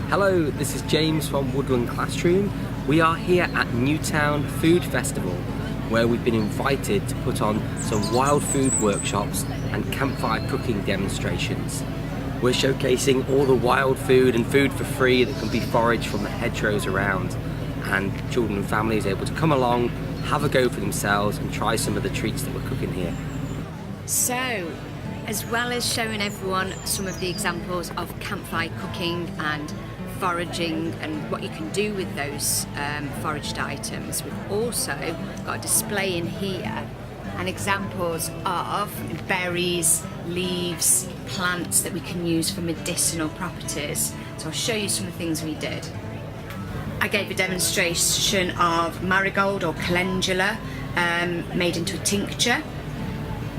Hello, this is James from Woodland Classroom. We are here at Newtown Food Festival, where we've been invited to put on some wild food workshops and campfire cooking demonstrations. We're showcasing all the wild food and food for free that can be foraged from the hedgerows around, and children and families are able to come along, have a go for themselves and try some of the treats that we're cooking here. So, as well as showing everyone some of the examples of campfire cooking and foraging and what you can do with those foraged items, we've also got a display in here and examples of berries, leaves, plants that we can use for medicinal properties. So I'll show you some of the things we did. I gave a demonstration of marigold or calendula made into a tincture,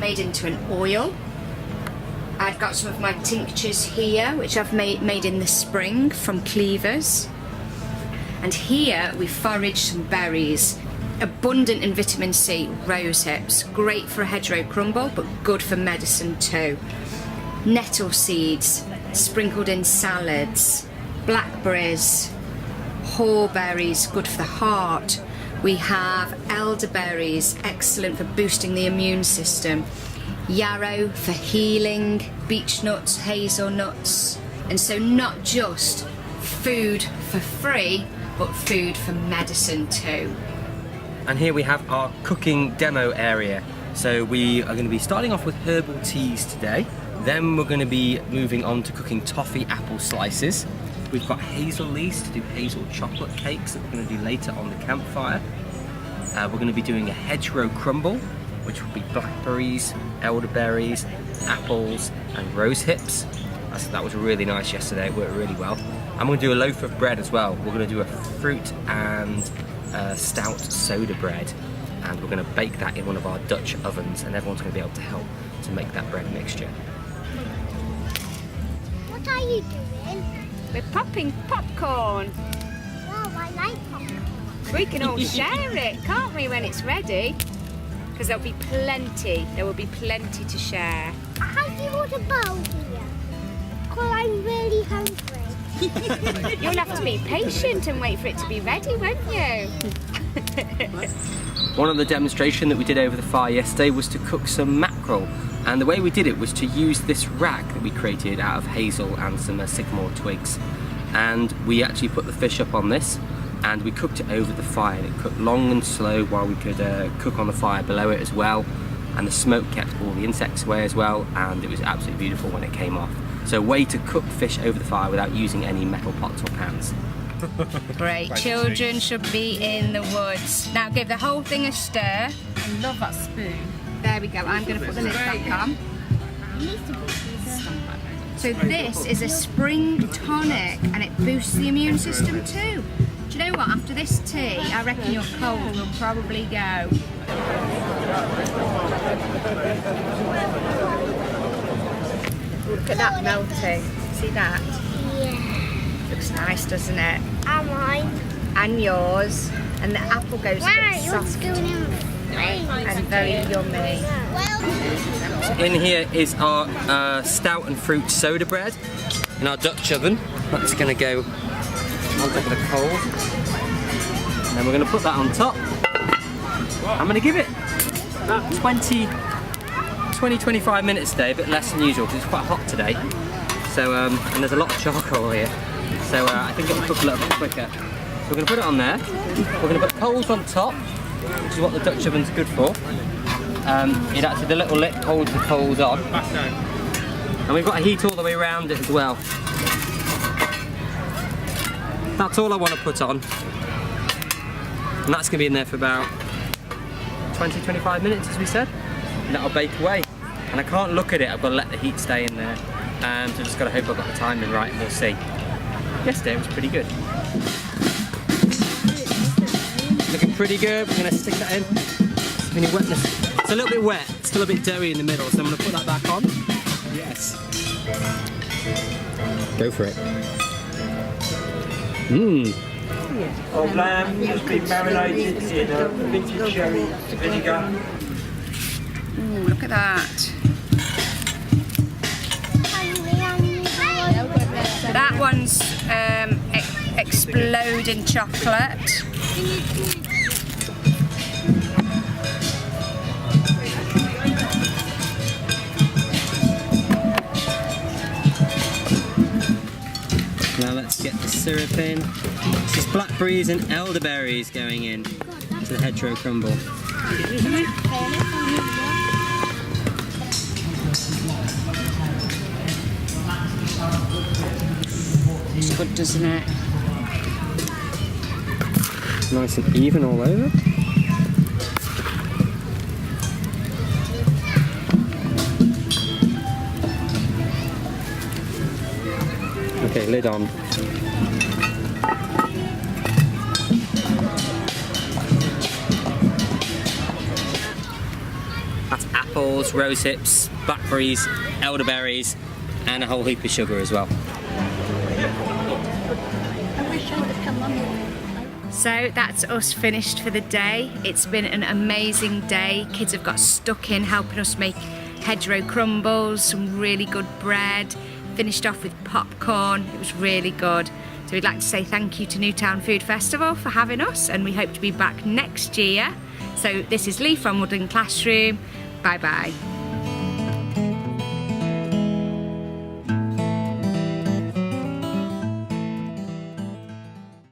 made into an oil. I've got some of my tinctures here, which I've made in the spring from cleavers. And here we foraged some berries, abundant in vitamin C, rose hips, great for a hedgerow crumble, but good for medicine too. Nettle seeds, sprinkled in salads, blackberries, haw-berries, good for the heart. We have elderberries, excellent for boosting the immune system. Yarrow for healing, beech nuts, hazelnuts, and so not just food for free, but food for medicine too. And here we have our cooking demo area. So we are going to be starting off with herbal teas today. Then we're going to be moving on to cooking toffee apple slices. We've got hazel leaves to do hazel chocolate cakes that we're going to do later on the campfire. We're going to be doing a hedgerow crumble, which will be blackberries, elderberries, apples and rose hips. That was really nice yesterday, it worked really well. I'm going to do a loaf of bread as well. We're going to do a fruit and stout soda bread, and we're going to bake that in one of our Dutch ovens, and everyone's going to be able to help to make that bread mixture. What are you doing? We're popping popcorn. Wow, I like popcorn. We can all share it, can't we, when it's ready? Because there will be plenty to share. How do you order a bowl here? Because I'm really hungry. You'll have to be patient and wait for it to be ready, won't you? One of the demonstrations that we did over the fire yesterday was to cook some mackerel, and the way we did it was to use this rack that we created out of hazel and some sycamore twigs, and we actually put the fish up on this and we cooked it over the fire. It cooked long and slow while we could cook on the fire below it as well, and the smoke kept all the insects away as well, and it was absolutely beautiful when it came off. So a way to cook fish over the fire without using any metal pots or pans. Great, children should be in the woods. Now give the whole thing a stir. I love that spoon. There we go, I'm going to put the lid back on. So this is a spring tonic and it boosts the immune system too. Do you know what, after this tea, I reckon your cold will probably go. Look at that melting, see that? Yeah. Looks nice, doesn't it? And mine. And yours. And the apple goes Wow, a bit yours soft going in flames. and very yummy. Well, In here is our stout and fruit soda bread in our Dutch oven. That's going to go on top of the coals. And then we're going to put that on top. I'm going to give it about 20-25 minutes today, a bit less than usual because it's quite hot today. So, and there's a lot of charcoal here. So I think it'll cook a little bit quicker. So we're going to put it on there. We're going to put coals on top, which is what the Dutch oven's good for. It actually, the little lip holds the coals on. And we've got a heat all the way around it as well. That's all I want to put on. And that's going to be in there for about 20-25 minutes, as we said. And that'll bake away. And I can't look at it, I've got to let the heat stay in there. So I've just got to hope I've got the timing right, and we'll see. Yesterday it was pretty good. Looking pretty good, we're going to stick that in. Any wetness. It's a little bit wet, still a bit doughy in the middle, so I'm going to put that back on. Yes. Go for it. Mmm. Old lamb has been marinated in a vintage sherry vinegar. Ooh, look at that. That one's exploding chocolate. Now let's get the syrup in. This is blackberries and elderberries going in to the hedgerow crumble. It's good, doesn't it? Nice and even all over. Okay, lid on. That's apples, rose hips, blackberries, elderberries, and a whole heap of sugar as well. So that's us finished for the day. It's been an amazing day. Kids have got stuck in helping us make hedgerow crumbles, some really good bread, finished off with popcorn. It was really good. So we'd like to say thank you to Newtown Food Festival for having us, and we hope to be back next year. So this is Lee from Woodland Classroom. Bye bye.